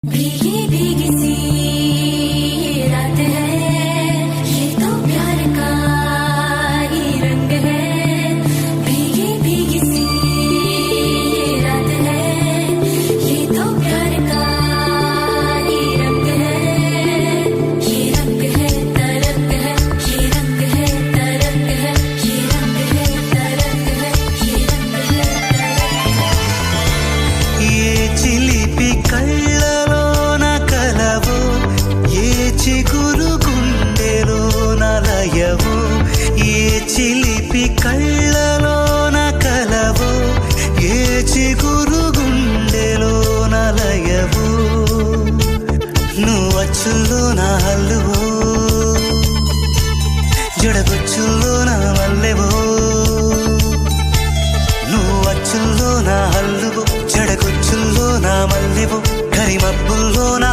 भीगी भीगी सी ये रात है, ये तो प्यार का ही रंग है। भीगी भीगी सी ये रात है, ये तो प्यार का ही रंग है। ये रंग है तरंग है, ये रंग है तरंग है, ये रंग है तरंग है, ये रंग है तरंग है। ये चिलिपी కళ్ళలోన కలవు ఏ చిగురు గుండెలోన లయవు ఏ చిలిపి కళ్ళలోన కలవు ఏ చిగురు గుండెలోన లయవు నువ్వు అచ్చుల్లో నా హల్లువో జడగొచ్చుల్లో నా మల్లెవో నువ్వు అచ్చుల్లో నా హల్లువో జడగొచ్చుల్లో నా మల్లెవో కరిమబ్బుల్లో నా